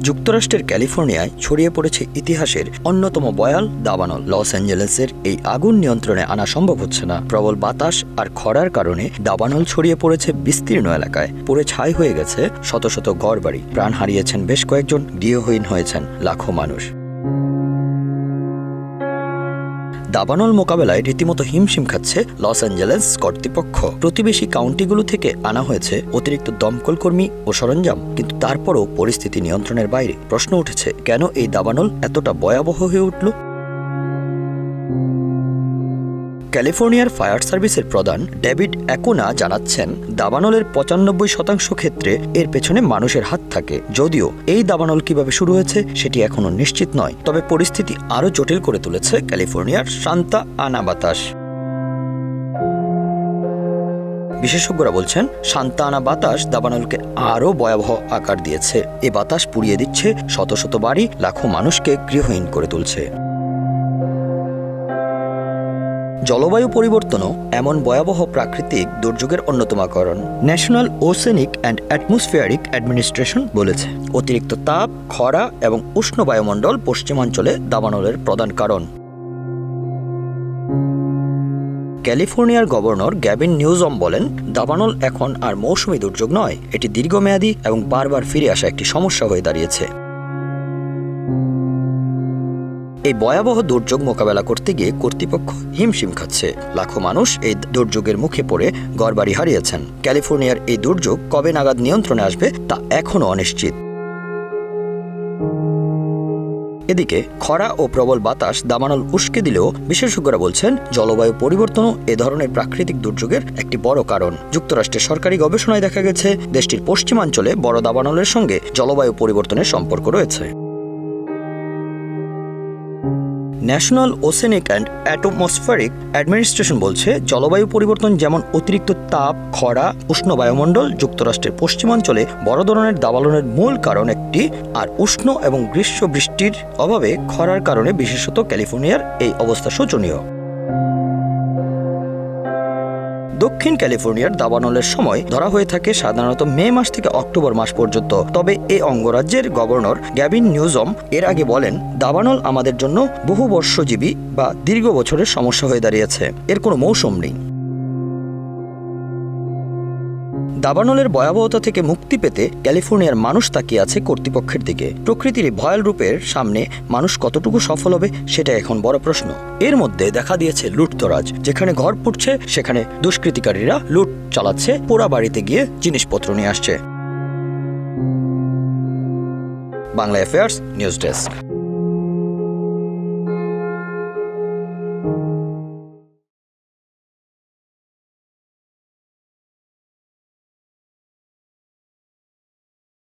যুক্তরাষ্ট্রের ক্যালিফোর্নিয়ায় ছড়িয়ে পড়েছে ইতিহাসের অন্যতম ভয়াল দাবানল। লস অ্যাঞ্জেলেসের এই আগুন নিয়ন্ত্রণে আনা সম্ভব হচ্ছে না। প্রবল বাতাস আর খরার কারণে দাবানল ছড়িয়ে পড়েছে বিস্তীর্ণ এলাকায়। পুড়ে ছাই হয়ে গেছে শত শত ঘরবাড়ি, প্রাণ হারিয়েছেন বেশ কয়েকজন, গৃহহীন হয়েছেন লাখো মানুষ। দাবানল মোকাবেলায় রীতিমতো হিমশিম খাচ্ছে লস অ্যাঞ্জেলেস কর্তৃপক্ষ। প্রতিবেশী কাউন্টিগুলো থেকে আনা হয়েছে অতিরিক্ত দমকল কর্মী ও সরঞ্জাম, কিন্তু তারপরও পরিস্থিতি নিয়ন্ত্রণের বাইরে। প্রশ্ন উঠেছে, কেন এই দাবানল এতটা ভয়াবহ হয়ে উঠল? ক্যালিফোর্নিয়ার ফায়ার সার্ভিসের প্রধান ডেভিড অ্যাকুনা জানাচ্ছেন, দাবানলের ৯৫% ক্ষেত্রে এর পেছনে মানুষের হাত থাকে। যদিও এই দাবানল কিভাবে শুরু হয়েছে সেটি এখনো নিশ্চিত নয়, তবে পরিস্থিতি আরও জটিল করে তুলেছে ক্যালিফোর্নিয়ার সান্তা আনা বাতাস। বিশেষজ্ঞরা বলছেন, সান্তা আনা বাতাস দাবানলকে আরও ভয়াবহ আকার দিয়েছে। এ বাতাস পুড়িয়ে দিচ্ছে শত শত বাড়ি, লাখো মানুষকে গৃহহীন করে তুলছে। জলবায়ু পরিবর্তনও এমন ভয়াবহ প্রাকৃতিক দুর্যোগের অন্যতম কারণ। National oceanic and atmospheric administration বলেছে, অতিরিক্ত তাপ, খরা এবং উষ্ণ বায়ুমণ্ডল পশ্চিমাঞ্চলে দাবানলের প্রধান কারণ। ক্যালিফোর্নিয়ার গভর্নর গ্যাভিন নিউজম বলেন, দাবানল এখন আর মৌসুমী দুর্যোগ নয়, এটি দীর্ঘমেয়াদী এবং বারবার ফিরে আসা একটি সমস্যা হয়ে দাঁড়িয়েছে। এই ভয়াবহ দুর্যোগ মোকাবেলা করতে গিয়ে কর্তৃপক্ষ হিমশিম খাচ্ছে। লাখো মানুষ এই দুর্যোগের মুখে পড়ে ঘরবাড়ি হারিয়েছেন। ক্যালিফোর্নিয়ার এই দুর্যোগ কবে নাগাদ নিয়ন্ত্রণে আসবে তা এখনও অনিশ্চিত। এদিকে খরা ও প্রবল বাতাস দাবানল উস্কে দিলেও বিশেষজ্ঞরা বলছেন, জলবায়ু পরিবর্তনও এ ধরনের প্রাকৃতিক দুর্যোগের একটি বড় কারণ। যুক্তরাষ্ট্রের সরকারি গবেষণায় দেখা গেছে, দেশটির পশ্চিমাঞ্চলে বড় দাবানলের সঙ্গে জলবায়ু পরিবর্তনের সম্পর্ক রয়েছে। National oceanic and atmospheric administration বলছে, জলবায়ু পরিবর্তন যেমন অতিরিক্ত তাপ, খরা, উষ্ণ বায়ুমণ্ডল যুক্তরাষ্ট্রের পশ্চিমাঞ্চলে বড় ধরনের দাবানলের মূল কারণ একটি, আর উষ্ণ এবং গ্রীষ্ম বৃষ্টির অভাবে খরার কারণে বিশেষত ক্যালিফোর্নিয়ার এই অবস্থা শোচনীয়। দক্ষিণ ক্যালিফোর্নিয়ার দাবানলের সময় ধরা হয়ে থাকে সাধারণত মে মাস থেকে অক্টোবর মাস পর্যন্ত। তবে এই অঙ্গরাজ্যের গভর্নর গ্যাভিন নিউজম এর আগে বলেন, দাবানল আমাদের জন্য বহু বর্ষজীবী বা দীর্ঘ বছরের সমস্যা হয়ে দাঁড়িয়েছে, এর কোনো মৌসুম নেই। দাবানলের ভয়াবহতা থেকে মুক্তি পেতে ক্যালিফোর্নিয়ার মানুষ তাকিয়ে আছে কর্তৃপক্ষের দিকে। প্রকৃতির ভয়াল রূপের সামনে মানুষ কতটুকু সফল হবে সেটা এখন বড় প্রশ্ন। এর মধ্যে দেখা দিয়েছে লুটতরাজ। যেখানে ঘর পুড়ছে সেখানে দুষ্কৃতিকারীরা লুট চালাচ্ছে, পোড়া বাড়িতে গিয়ে জিনিসপত্র নিয়ে আসছে। Bangla affairs news desk.